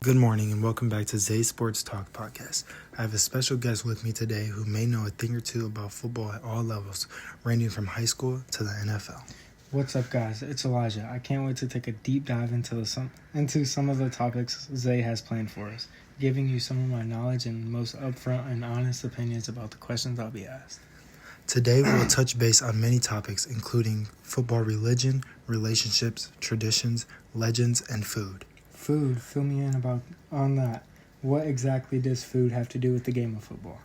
Good morning and welcome back to Zay Sports Talk Podcast. I have a special guest with me today who may know a thing or two about football at all levels, ranging from high school to the NFL. What's up, guys? It's Elijah. I can't wait to take a deep dive into some of the topics Zay has planned for us, giving you some of my knowledge and most upfront and honest opinions about the questions I'll be asked. Today we'll touch base on many topics, including football religion, relationships, traditions, legends, and food. Food, fill me in on that. What exactly does food have to do with the game of football?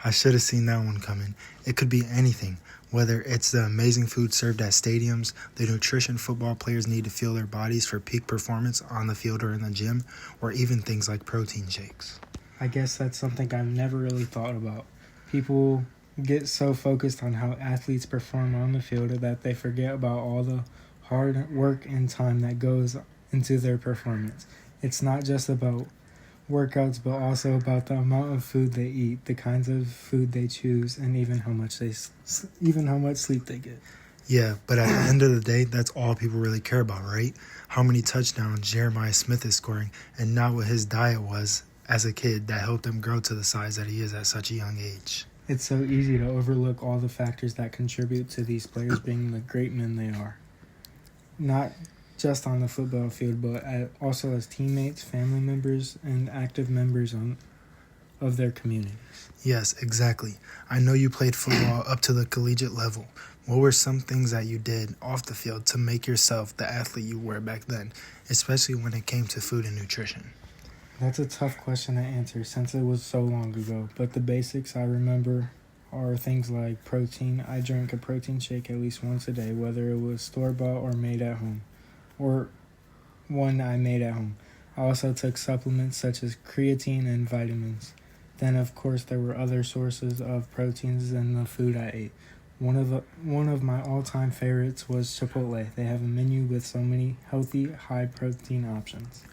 I should have seen that one coming. It could be anything, whether it's the amazing food served at stadiums, the nutrition football players need to fuel their bodies for peak performance on the field or in the gym, or even things like protein shakes. I guess that's something I've never really thought about. People get so focused on how athletes perform on the field that they forget about all the hard work and time that goes into their performance. It's not just about workouts, but also about the amount of food they eat, the kinds of food they choose, and even how much sleep they get. Yeah, but at the end of the day, that's all people really care about, right? How many touchdowns Jeremiah Smith is scoring, and not what his diet was as a kid that helped him grow to the size that he is at such a young age. It's so easy to overlook all the factors that contribute to these players being the great men they are. Not just on the football field, but also as teammates, family members, and active members of their communities. Yes, exactly. I know you played football up to the collegiate level. What were some things that you did off the field to make yourself the athlete you were back then, especially when it came to food and nutrition? That's a tough question to answer since it was so long ago, but the basics I remember are things like protein. I drank a protein shake at least once a day, whether it was store-bought or made at home, or one I made at home. I also took supplements such as creatine and vitamins. Then, of course, there were other sources of proteins in the food I ate. One of my all-time favorites was Chipotle. They have a menu with so many healthy, high-protein options.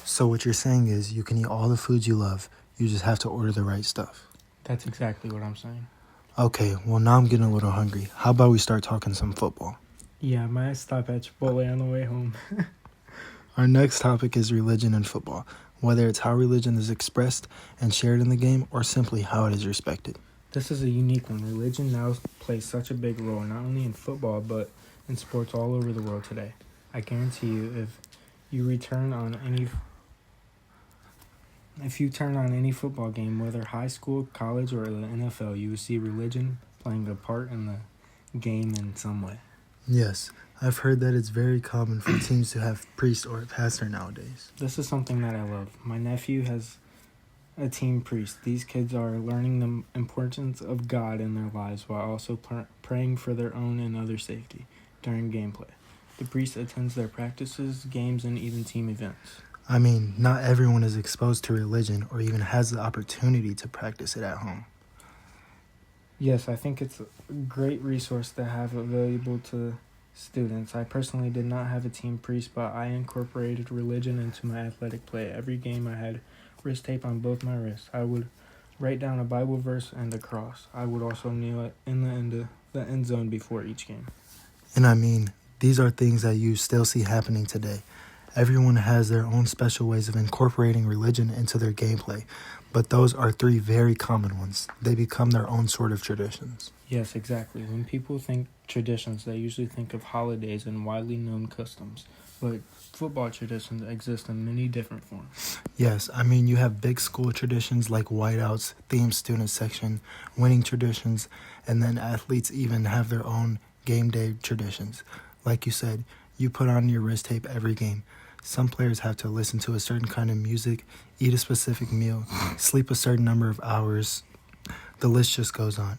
So what you're saying is you can eat all the foods you love, you just have to order the right stuff. That's exactly what I'm saying. Okay, well now I'm getting a little hungry. How about we start talking some football? Yeah, I might stop at Chipotle on the way home. Our next topic is religion and football, whether it's how religion is expressed and shared in the game or simply how it is respected. This is a unique one. Religion now plays such a big role, not only in football, but in sports all over the world today. I guarantee you, if you turn on any football game, whether high school, college, or the NFL, you will see religion playing a part in the game in some way. Yes, I've heard that it's very common for teams to have priest or a pastor nowadays. This is something that I love. My nephew has a team priest. These kids are learning the importance of God in their lives while also praying for their own and other safety during gameplay. The priest attends their practices, games, and even team events. I mean, not everyone is exposed to religion or even has the opportunity to practice it at home. Yes, I think it's a great resource to have available to students. I personally did not have a team priest, but I incorporated religion into my athletic play. Every game I had wrist tape on both my wrists. I would write down a Bible verse and a cross. I would also kneel in the end zone before each game. And I mean, these are things that you still see happening today. Everyone has their own special ways of incorporating religion into their gameplay, but those are three very common ones. They become their own sort of traditions. Yes, exactly. When people think traditions, they usually think of holidays and widely known customs, but football traditions exist in many different forms. Yes, I mean, you have big school traditions like whiteouts, themed student section, winning traditions, and then athletes even have their own game day traditions. Like you said, you put on your wrist tape every game. Some players have to listen to a certain kind of music, eat a specific meal, sleep a certain number of hours. The list just goes on.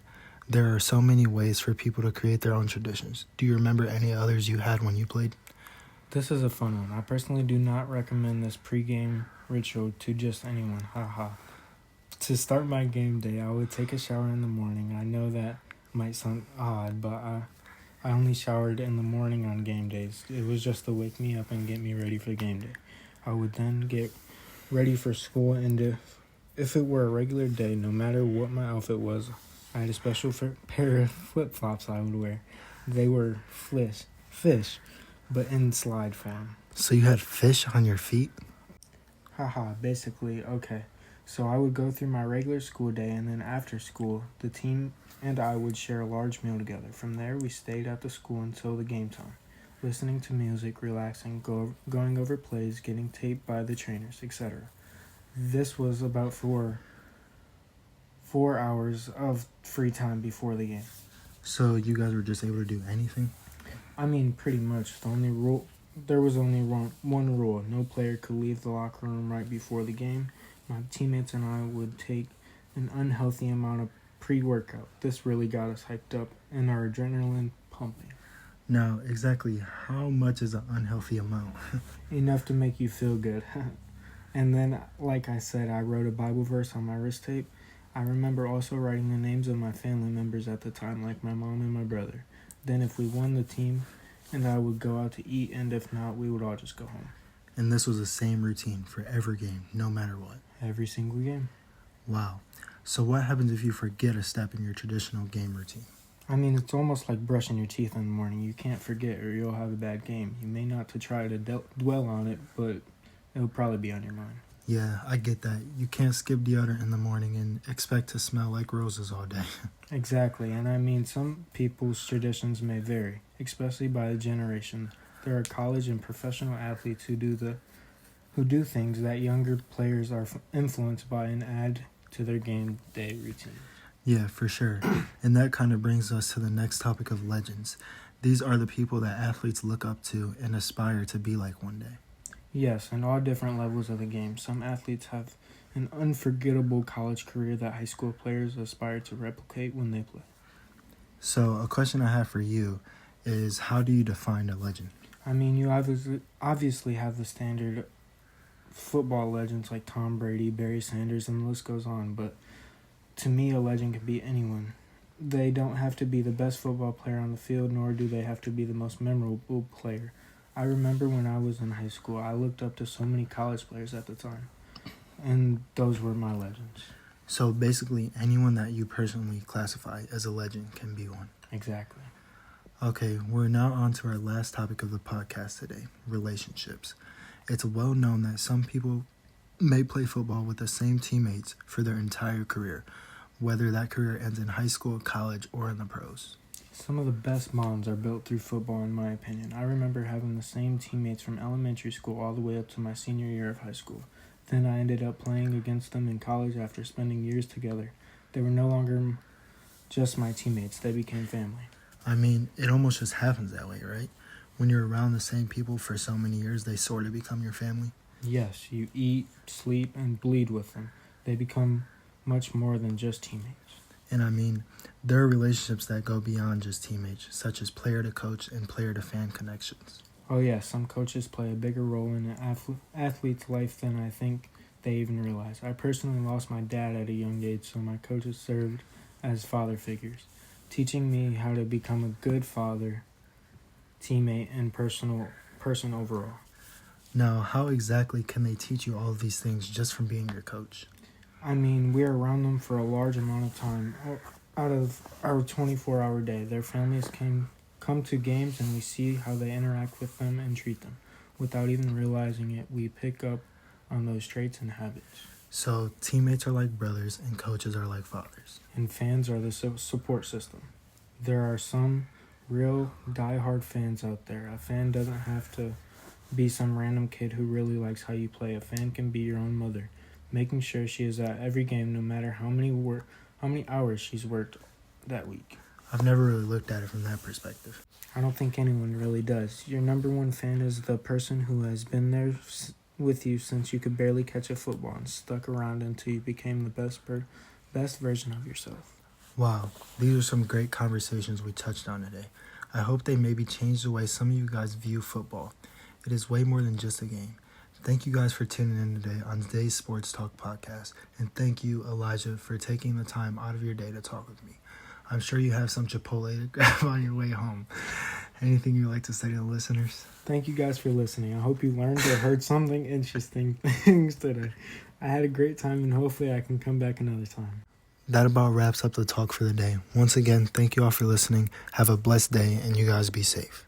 There are so many ways for people to create their own traditions. Do you remember any others you had when you played? This is a fun one. I personally do not recommend this pregame ritual to just anyone. Haha. To start my game day, I would take a shower in the morning. I know that might sound odd, but I only showered in the morning on game days. It was just to wake me up and get me ready for game day. I would then get ready for school, and if it were a regular day, no matter what my outfit was, I had a special pair of flip-flops I would wear. They were fish, but in slide form. So you had fish on your feet? Haha, basically, okay. So I would go through my regular school day, and then after school, the team and I would share a large meal together. From there, we stayed at the school until the game time, listening to music, relaxing, going over plays, getting taped by the trainers, etc. This was about 4 hours of free time before the game. So you guys were just able to do anything? I mean, pretty much. There was only one rule. No player could leave the locker room right before the game. My teammates and I would take an unhealthy amount of pre-workout. This really got us hyped up and our adrenaline pumping. Now, exactly how much is an unhealthy amount? Enough to make you feel good. And then, like I said, I wrote a Bible verse on my wrist tape. I remember also writing the names of my family members at the time, like my mom and my brother. Then if we won, the team and I would go out to eat, and if not, we would all just go home. And this was the same routine for every game, no matter what. Every single game. Wow. So what happens if you forget a step in your traditional game routine? I mean, it's almost like brushing your teeth in the morning. You can't forget or you'll have a bad game. You may not to try to dwell on it, but it'll probably be on your mind. Yeah, I get that. You can't skip deodorant in the morning and expect to smell like roses all day. Exactly, and I mean, some people's traditions may vary, especially by the generation. There are college and professional athletes who do things that younger players are influenced by and add to their game day routine. Yeah, for sure. And that kind of brings us to the next topic of legends. These are the people that athletes look up to and aspire to be like one day. Yes, and all different levels of the game. Some athletes have an unforgettable college career that high school players aspire to replicate when they play. So a question I have for you is, how do you define a legend? I mean, you obviously have the standard football legends like Tom Brady, Barry Sanders, and the list goes on, but to me, a legend can be anyone. They don't have to be the best football player on the field, nor do they have to be the most memorable player. I remember when I was in high school, I looked up to so many college players at the time, and those were my legends. So basically, anyone that you personally classify as a legend can be one. Exactly. Okay, we're now on to our last topic of the podcast today, relationships. It's well known that some people may play football with the same teammates for their entire career, whether that career ends in high school, college, or in the pros. Some of the best bonds are built through football, in my opinion. I remember having the same teammates from elementary school all the way up to my senior year of high school. Then I ended up playing against them in college after spending years together. They were no longer just my teammates, they became family. I mean, it almost just happens that way, right? When you're around the same people for so many years, they sort of become your family. Yes, you eat, sleep, and bleed with them. They become much more than just teammates. And I mean, there are relationships that go beyond just teammates, such as player to coach and player to fan connections. Oh yeah, some coaches play a bigger role in an athlete's life than I think they even realize. I personally lost my dad at a young age, so my coaches served as father figures, teaching me how to become a good father, teammate, and person overall. Now, how exactly can they teach you all of these things just from being your coach? I mean, we're around them for a large amount of time. Out of our 24-hour day, their families come to games and we see how they interact with them and treat them. Without even realizing it, we pick up on those traits and habits. So, teammates are like brothers and coaches are like fathers. And fans are the support system. There are some real die-hard fans out there. A fan doesn't have to be some random kid who really likes how you play. A fan can be your own mother, making sure she is at every game no matter how many hours she's worked that week. I've never really looked at it from that perspective. I don't think anyone really does. Your number one fan is the person who has been there with you since you could barely catch a football and stuck around until you became the best version of yourself. Wow, these are some great conversations we touched on today. I hope they maybe change the way some of you guys view football. It is way more than just a game. Thank you guys for tuning in today on today's Sports Talk podcast. And thank you, Elijah, for taking the time out of your day to talk with me. I'm sure you have some Chipotle to grab on your way home. Anything you'd like to say to the listeners? Thank you guys for listening. I hope you learned or heard something interesting things today. I had a great time and hopefully I can come back another time. That about wraps up the talk for the day. Once again, thank you all for listening. Have a blessed day and you guys be safe.